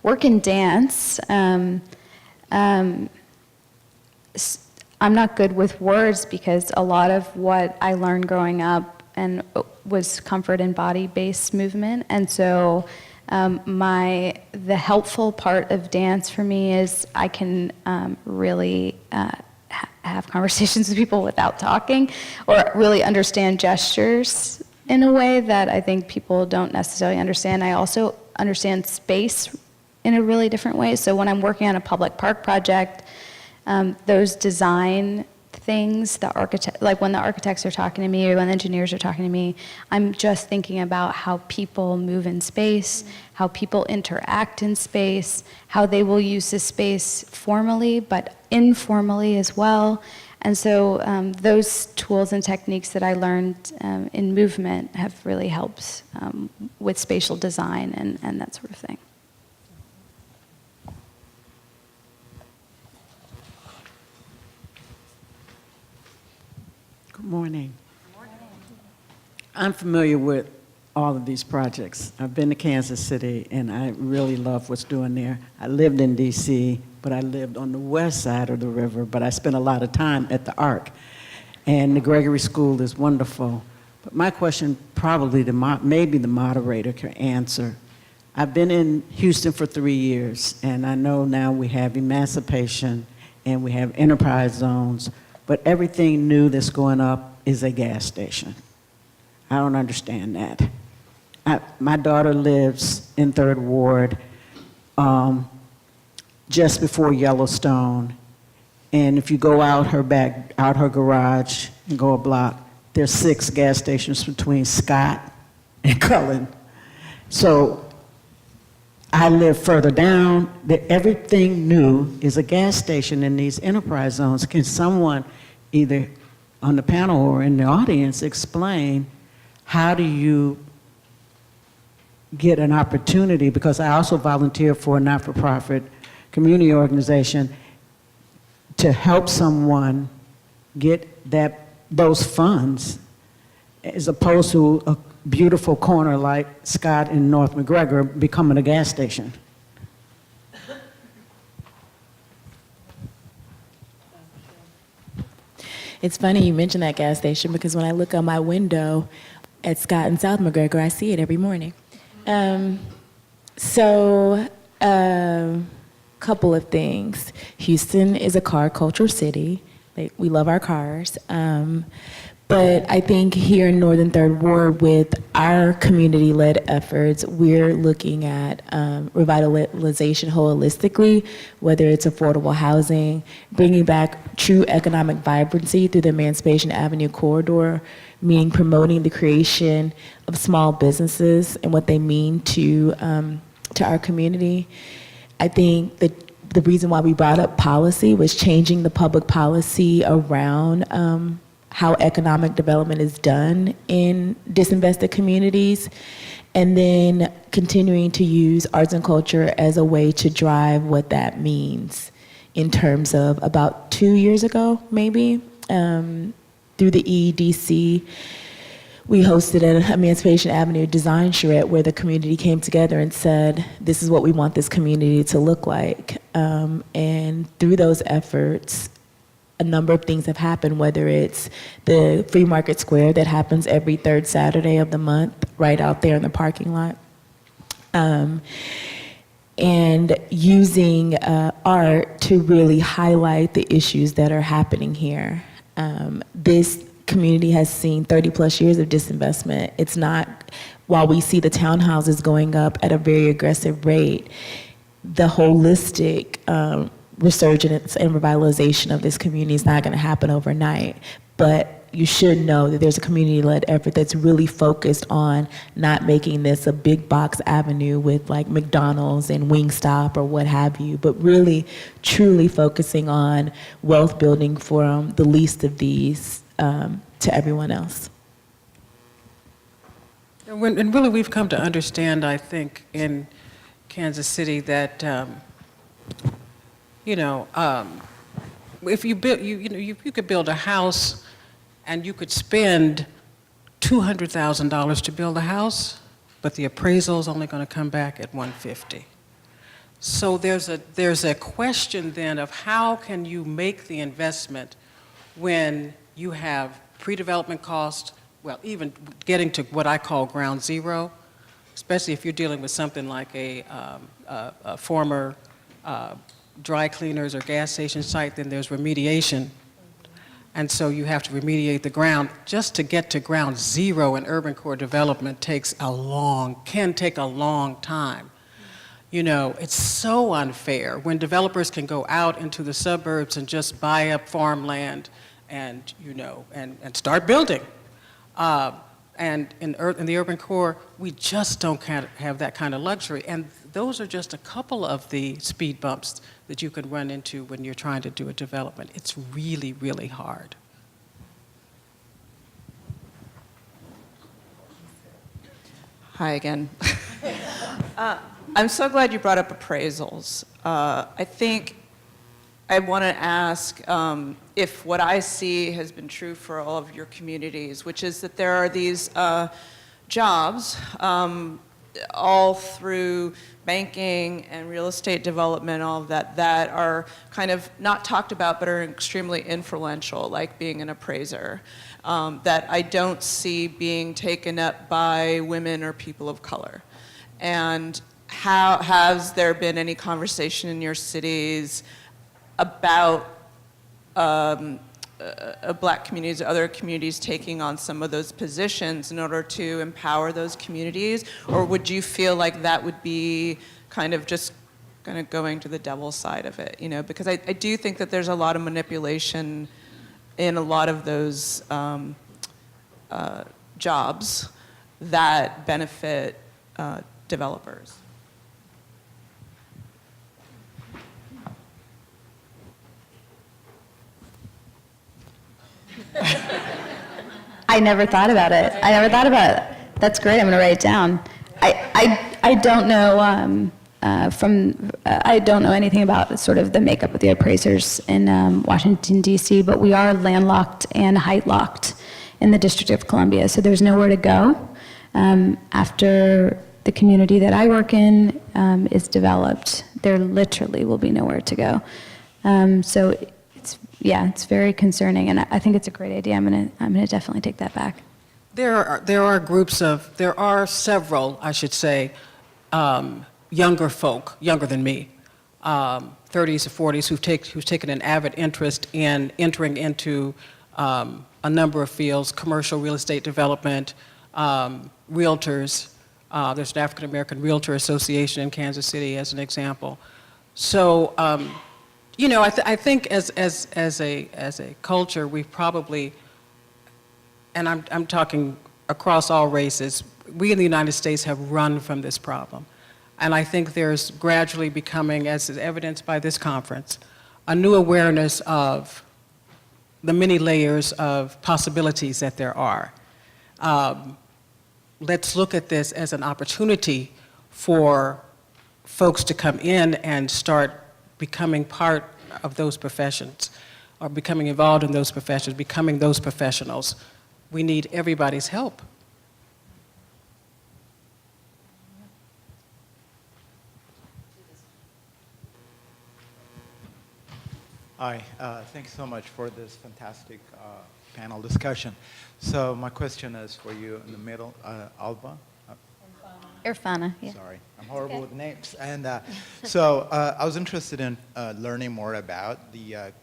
Work and dance. I'm not good with words because a lot of what I learned growing up and was comfort and body-based movement. And so the helpful part of dance for me is I can really have conversations with people without talking, or really understand gestures in a way that I think people don't necessarily understand. I also understand space in a really different way. So when I'm working on a public park project, those design things, like when the architects are talking to me or when the engineers are talking to me, I'm just thinking about how people move in space, how people interact in space, how they will use this space formally but informally as well. And so those tools and techniques that I learned in movement have really helped with spatial design and that sort of thing. Good morning. I'm familiar with all of these projects. I've been to Kansas City, and I really love what's doing there. I lived in D.C., but I lived on the west side of the river, but I spent a lot of time at the Arc. And the Gregory School is wonderful. But my question, probably maybe the moderator can answer. I've been in Houston for 3 years, and I know now we have emancipation and we have enterprise zones, but everything new that's going up is a gas station. I don't understand that. My daughter lives in 3rd Ward, just before Yellowstone, and if you go out her garage and go a block, there's 6 gas stations between Scott and Cullen. So I live further down. Everything new is a gas station in these enterprise zones. Can someone, either on the panel or in the audience, explain how do you get an opportunity? Because I also volunteer for a not-for-profit community organization to help someone get those funds, as opposed to a beautiful corner like Scott and North McGregor becoming a gas station. It's funny you mention that gas station because when I look out my window at Scott and South McGregor, I see it every morning. Couple of things. Houston is a car culture city. We love our cars. But I think here in Northern Third Ward, with our community-led efforts, we're looking at revitalization holistically, whether it's affordable housing, bringing back true economic vibrancy through the Emancipation Avenue corridor, meaning promoting the creation of small businesses and what they mean to our community. I think that the reason why we brought up policy was changing the public policy around how economic development is done in disinvested communities, and then continuing to use arts and culture as a way to drive what that means in terms of about 2 years ago, maybe, through the EEDC, we hosted an Emancipation Avenue design charrette where the community came together and said, this is what we want this community to look like. And through those efforts, a number of things have happened, whether it's the Free Market Square that happens every 3rd Saturday of the month, right out there in the parking lot. And using art to really highlight the issues that are happening here. This community has seen 30 plus years of disinvestment. It's not, while we see the townhouses going up at a very aggressive rate, the holistic resurgence and revitalization of this community is not going to happen overnight. But you should know that there's a community-led effort that's really focused on not making this a big box avenue with like McDonald's and Wingstop or what have you, but really truly focusing on wealth building for the least of these to everyone else. And really, we've come to understand, I think, in Kansas City that, if you build, you could build a house and you could spend $200,000 to build a house, but the appraisal is only going to come back at $150,000. So there's a question then of how can you make the investment when you have pre-development cost, well, even getting to what I call ground zero, especially if you're dealing with something like a former dry cleaners or gas station site, then there's remediation. And so you have to remediate the ground. Just to get to ground zero in urban core development can take a long time. It's so unfair when developers can go out into the suburbs and just buy up farmland and start building. And in the urban core, we just don't have that kind of luxury. And those are just a couple of the speed bumps that you can run into when you're trying to do a development. It's really, really hard. Hi again. I'm so glad you brought up appraisals. I think I want to ask if what I see has been true for all of your communities, which is that there are these jobs all through banking and real estate development, all of that are kind of not talked about but are extremely influential, like being an appraiser, that I don't see being taken up by women or people of color. And has there been any conversation in your cities about Black communities or other communities taking on some of those positions in order to empower those communities? Or would you feel like that would be kind of just kind of going to the devil's side of it? Because I do think that there's a lot of manipulation in a lot of those jobs that benefit developers. I never thought about it. That's great. I'm going to write it down. I don't know I don't know anything about sort of the makeup of the appraisers in Washington, D.C., but we are landlocked and height locked in the District of Columbia, so there's nowhere to go after the community that I work in is developed. There literally will be nowhere to go. So it's very concerning, and I think it's a great idea. I'm gonna definitely take that back. There are several, I should say, younger folk, younger than me, 30s or 40s, who've taken an avid interest in entering into a number of fields: commercial real estate development, realtors. There's an African American Realtor Association in Kansas City, as an example. So, I think as a culture, we've probably, and I'm talking across all races, we in the United States have run from this problem. And I think there's gradually becoming, as is evidenced by this conference, a new awareness of the many layers of possibilities that there are. Let's look at this as an opportunity for folks to come in and start becoming part of those professions, or becoming involved in those professions, becoming those professionals. We need everybody's help. Hi, thanks so much for this fantastic panel discussion. So my question is for you in the middle, Alba. Irfana, yeah. Sorry, I'm horrible with names. And so I was interested in learning more about the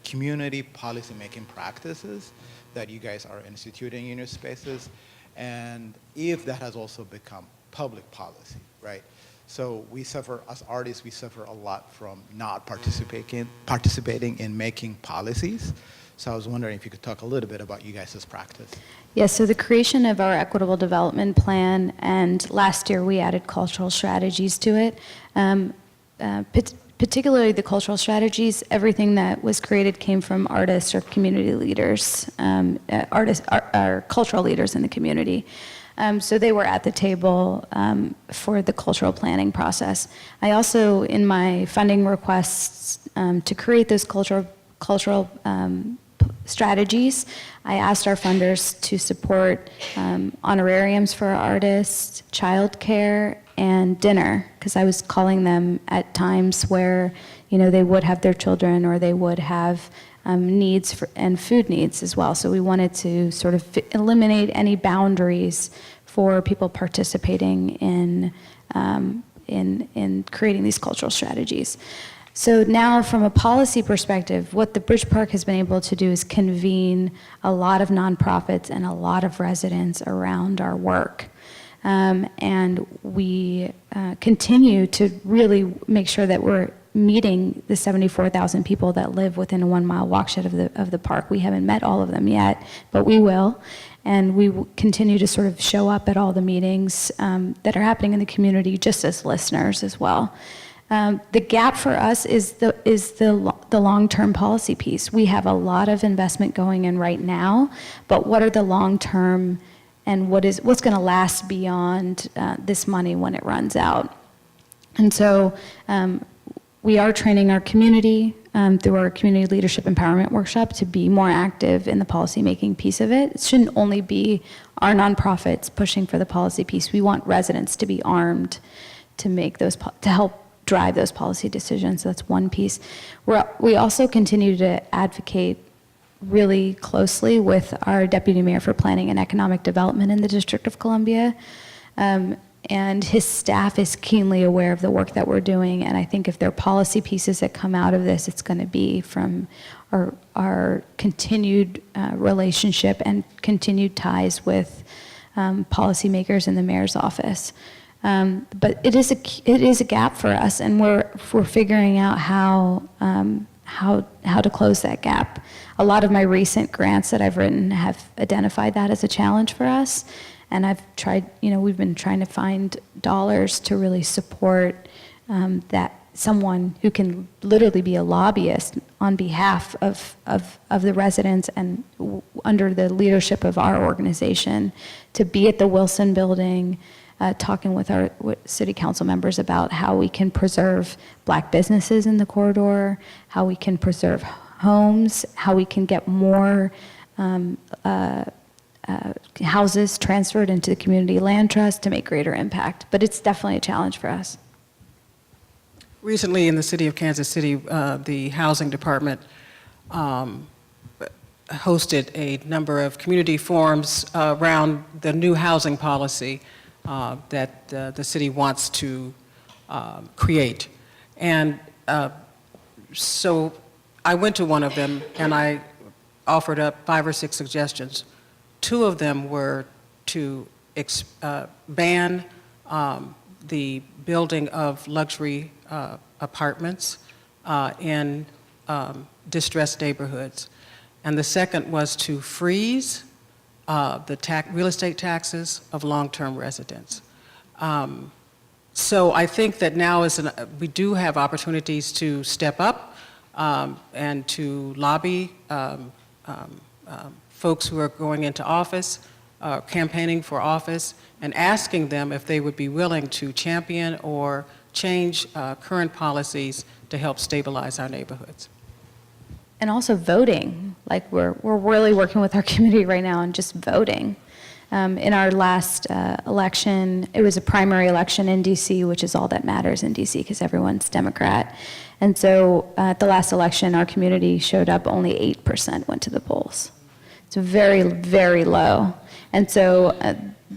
community policymaking practices, that you guys are instituting in your spaces, and if that has also become public policy, right? So we suffer, as artists, we suffer a lot from not participating in making policies. So I was wondering if you could talk a little bit about you guys' practice. Yes, so the creation of our Equitable Development Plan, and last year we added cultural strategies to it. Particularly the cultural strategies, everything that was created came from artists or community leaders, or cultural leaders in the community. So they were at the table for the cultural planning process. I also, in my funding requests to create those cultural strategies, I asked our funders to support honorariums for our artists, childcare, and dinner, because I was calling them at times where, they would have their children or they would have needs and food needs as well. So we wanted to sort of eliminate any boundaries for people participating in creating these cultural strategies. So now from a policy perspective, what the Bridge Park has been able to do is convene a lot of nonprofits and a lot of residents around our work. And we continue to really make sure that we're meeting the 74,000 people that live within a 1 mile walkshed of the park. We haven't met all of them yet, but we will. And we will continue to sort of show up at all the meetings that are happening in the community just as listeners as well. The gap for us is the long-term policy piece. We have a lot of investment going in right now, but what are the long-term and what's going to last beyond this money when it runs out? And so we are training our community through our community leadership empowerment workshop to be more active in the policy-making piece of it. It shouldn't only be our nonprofits pushing for the policy piece. We want residents to be armed to make those, to help drive those policy decisions. So that's one piece. We also continue to advocate really closely with our Deputy Mayor for Planning and Economic Development in the District of Columbia. And his staff is keenly aware of the work that we're doing. And I think if there are policy pieces that come out of this, it's going to be from our continued relationship and continued ties with policymakers in the mayor's office. But it is a gap for us, and we're figuring out how to close that gap. A lot of my recent grants that I've written have identified that as a challenge for us, and I've tried, we've been trying to find dollars to really support that someone who can literally be a lobbyist on behalf of the residents and under the leadership of our organization to be at the Wilson Building, talking with our city council members about how we can preserve Black businesses in the corridor, how we can preserve homes, how we can get more houses transferred into the community land trust to make greater impact. But it's definitely a challenge for us. Recently in the city of Kansas City, the housing department hosted a number of community forums around the new housing policy that the city wants to create. And so I went to one of them and I offered up 5 or 6 suggestions. 2 of them were to ban the building of luxury apartments in distressed neighborhoods. And the second was to freeze the real estate taxes of long-term residents. So I think that now we do have opportunities to step up and to lobby folks who are going into office, campaigning for office, and asking them if they would be willing to champion or change current policies to help stabilize our neighborhoods. And also voting, like we're really working with our community right now on just voting. In our last election, it was a primary election in DC, which is all that matters in DC because everyone's Democrat. And so at the last election, our community showed up, only 8% went to the polls. It's very, very low. And so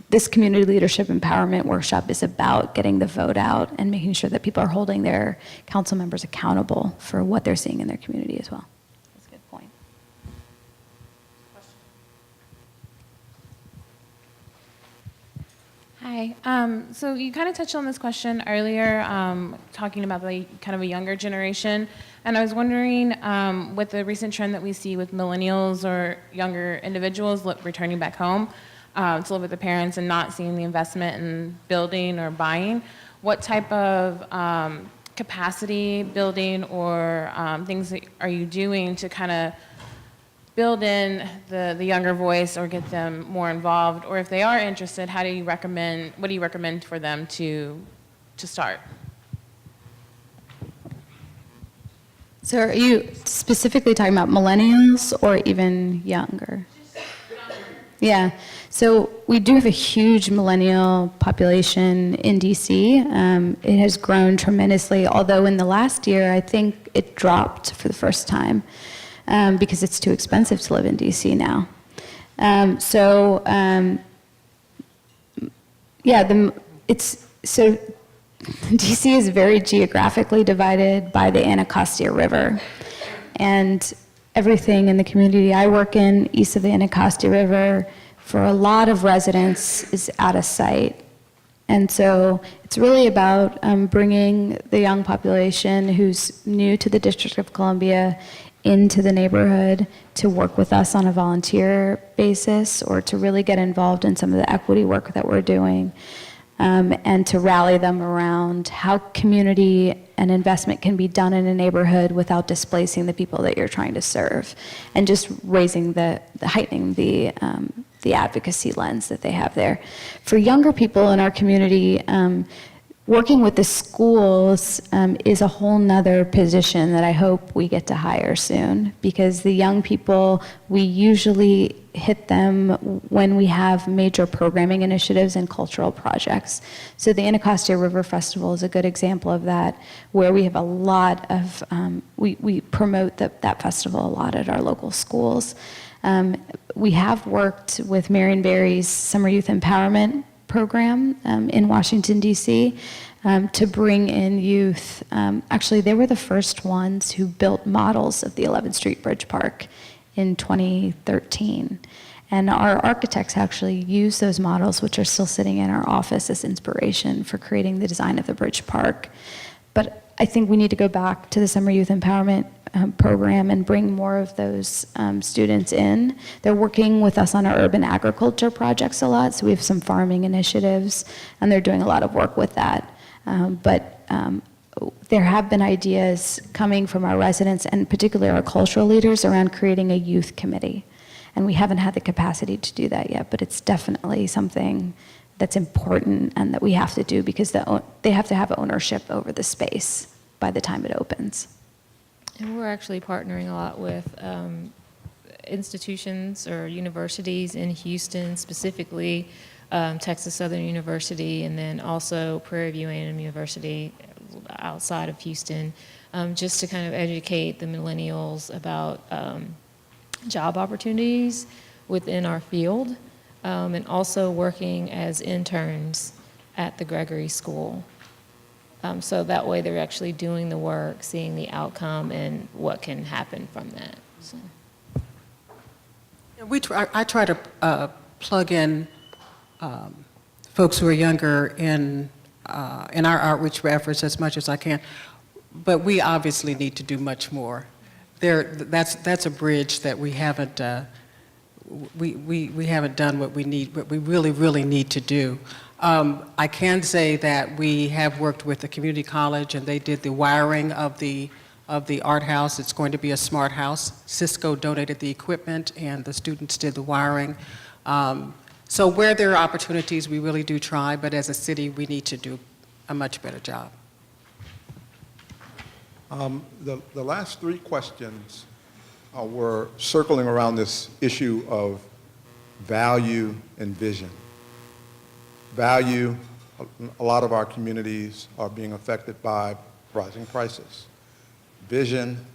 this community leadership empowerment workshop is about getting the vote out and making sure that people are holding their council members accountable for what they're seeing in their community as well. That's a good point. Hi. So you kind of touched on this question earlier, talking about the kind of a younger generation. And I was wondering, with the recent trend that we see with millennials or younger individuals returning back home to live with their parents and not seeing the investment in building or buying, what type of capacity building or things that are you doing to kind of build in the younger voice or get them more involved? Or if they are interested, what do you recommend for them to start? So are you specifically talking about millennials or even younger? Yeah, so we do have a huge millennial population in DC. It has grown tremendously, although in the last year, I think it dropped for the first time because it's too expensive to live in DC now. DC is very geographically divided by the Anacostia River. And everything in the community I work in, east of the Anacostia River, for a lot of residents is out of sight. And so it's really about bringing the young population who's new to the District of Columbia into the neighborhood to work with us on a volunteer basis or to really get involved in some of the equity work that we're doing. And to rally them around how community and investment can be done in a neighborhood without displacing the people that you're trying to serve, and just heightening the advocacy lens that they have there. For younger people in our community, working with the schools is a whole nother position that I hope we get to hire soon, because the young people, we usually hit them when we have major programming initiatives and cultural projects. So the Anacostia River Festival is a good example of that, where we have a lot of, we promote that festival a lot at our local schools. We have worked with Marion Barry's Summer Youth Empowerment program in Washington, D.C., to bring in youth. Actually, they were the first ones who built models of the 11th Street Bridge Park in 2013. And our architects actually used those models, which are still sitting in our office, as inspiration for creating the design of the Bridge Park. But I think we need to go back to the Summer Youth Empowerment program and bring more of those students in. They're working with us on our urban agriculture projects a lot, so we have some farming initiatives, and they're doing a lot of work with that. There have been ideas coming from our residents, and particularly our cultural leaders, around creating a youth committee. And we haven't had the capacity to do that yet, but it's definitely something that's important and that we have to do, because they have to have ownership over the space by the time it opens. And we're actually partnering a lot with institutions or universities in Houston, specifically Texas Southern University, and then also Prairie View A&M University outside of Houston, just to kind of educate the millennials about job opportunities within our field, and also working as interns at the Gregory School. So that way they're actually doing the work, seeing the outcome, and what can happen from that. So. I try to plug in folks who are younger in our outreach efforts as much as I can, but we obviously need to do much more. That's a bridge that we haven't we haven't done what we really need to do. I can say that we have worked with the community college, and they did the wiring of the art house. It's going to be a smart house. Cisco donated the equipment, and the students did the wiring. So where there are opportunities, we really do try, but as a city, we need to do a much better job. The last three questions were circling around this issue of value and vision. Value, a lot of our communities are being affected by rising prices. Vision,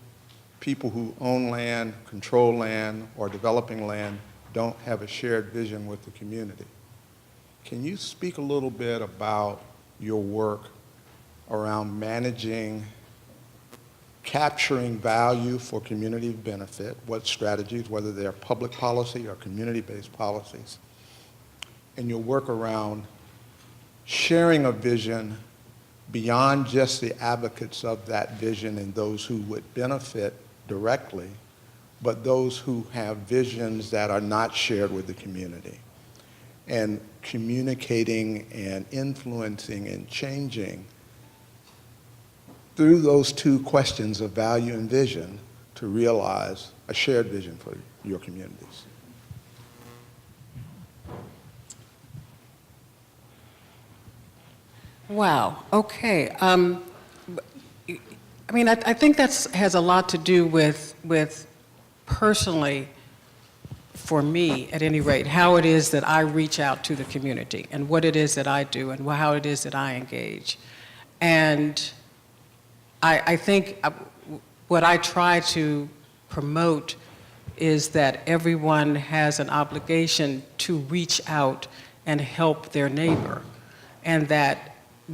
people who own land, control land, or developing land don't have a shared vision with the community. Can you speak a little bit about your work around managing, capturing value for community benefit, what strategies, whether they're public policy or community-based policies, and your work around sharing a vision beyond just the advocates of that vision and those who would benefit directly, but those who have visions that are not shared with the community. And communicating and influencing and changing through those two questions of value and vision to realize a shared vision for your communities. Wow, okay. I mean, I think that has a lot to do with personally, for me, at any rate, how it is that I reach out to the community and what it is that I do and how it is that I engage. And I think what I try to promote is that everyone has an obligation to reach out and help their neighbor, and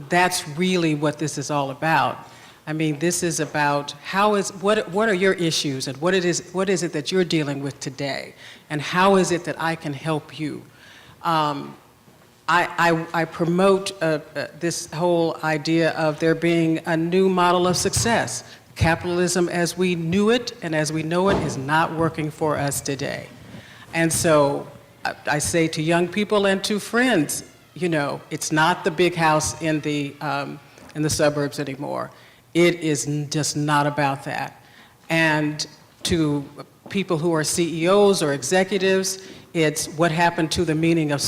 that's really what this is all about. I mean, this is about what are your issues and what is it that you're dealing with today, and how is it that I can help you? I promote this whole idea of there being a new model of success. Capitalism as we knew it and as we know it is not working for us today. And so I say to young people and to friends, you know, it's not the big house in the suburbs anymore. It is just not about that. And to people who are CEOs or executives, it's what happened to the meaning of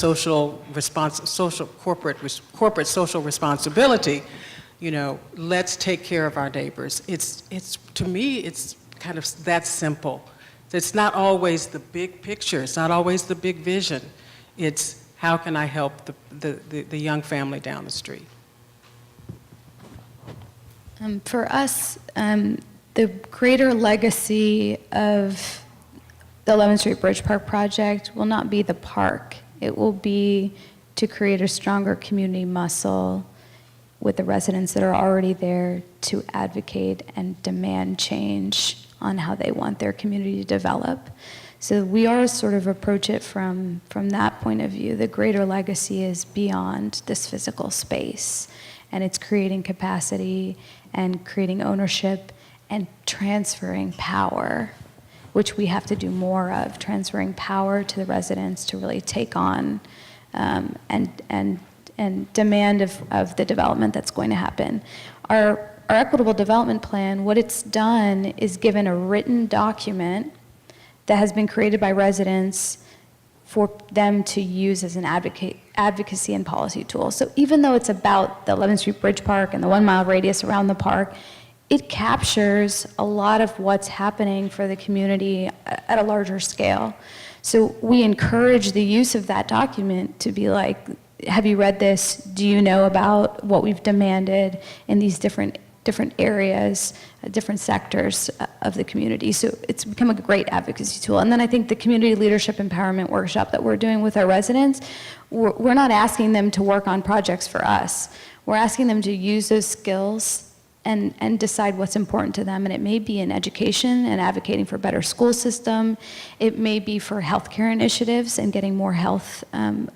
corporate social responsibility. You know, let's take care of our neighbors. It's to me, it's kind of that simple. It's not always the big picture. It's not always the big vision. It's how can I help the young family down the street? For us, the greater legacy of the 11th Street Bridge Park project will not be the park. It will be to create a stronger community muscle with the residents that are already there to advocate and demand change on how they want their community to develop. So we are sort of approach it from that point of view. The greater legacy is beyond this physical space, and it's creating capacity and creating ownership and transferring power, which we have to do more of, transferring power to the residents to really take on and demand of the development that's going to happen. Our Equitable Development Plan, what it's done is given a written document that has been created by residents for them to use as an advocacy and policy tool. So even though it's about the 11th Street Bridge Park and the 1 mile radius around the park, it captures a lot of what's happening for the community at a larger scale. So we encourage the use of that document to be like, have you read this? Do you know about what we've demanded in these different areas, different sectors of the community? So it's become a great advocacy tool. And then I think the community leadership empowerment workshop that we're doing with our residents, we're not asking them to work on projects for us. We're asking them to use those skills and decide what's important to them. And it may be in education and advocating for a better school system. It may be for healthcare initiatives and getting more health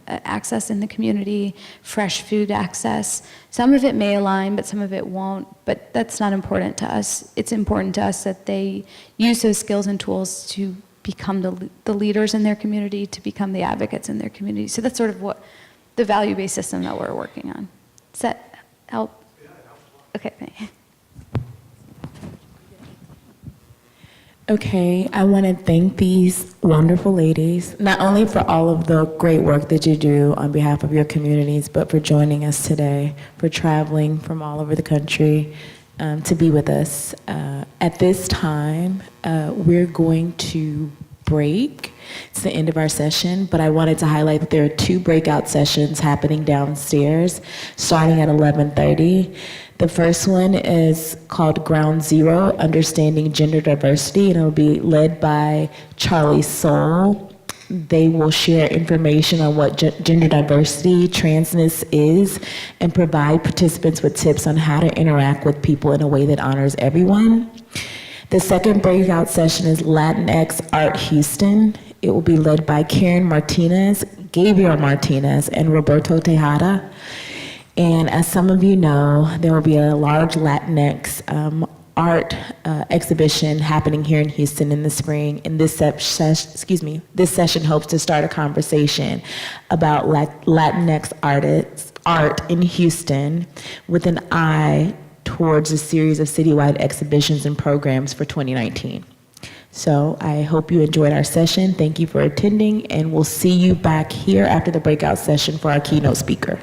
access in the community, fresh food access. Some of it may align, but some of it won't. But that's not important to us. It's important to us that they use those skills and tools to become the leaders in their community, to become the advocates in their community. So that's sort of what the value-based system that we're working on. Does that help? Okay, thanks. Okay, I want to thank these wonderful ladies, not only for all of the great work that you do on behalf of your communities, but for joining us today, for traveling from all over the country to be with us. At this time, we're going to break. It's the end of our session, but I wanted to highlight that there are 2 breakout sessions happening downstairs, starting at 11:30. The first one is called Ground Zero, Understanding Gender Diversity, and it'll be led by Charlie Soule. They will share information on what gender diversity, transness is, and provide participants with tips on how to interact with people in a way that honors everyone. The second breakout session is Latinx Art Houston. It will be led by Karen Martinez, Gabriel Martinez, and Roberto Tejada. And as some of you know, there will be a large Latinx art exhibition happening here in Houston in the spring. And this session hopes to start a conversation about Latinx art in Houston with an eye towards a series of citywide exhibitions and programs for 2019. So I hope you enjoyed our session. Thank you for attending, and we'll see you back here after the breakout session for our keynote speaker.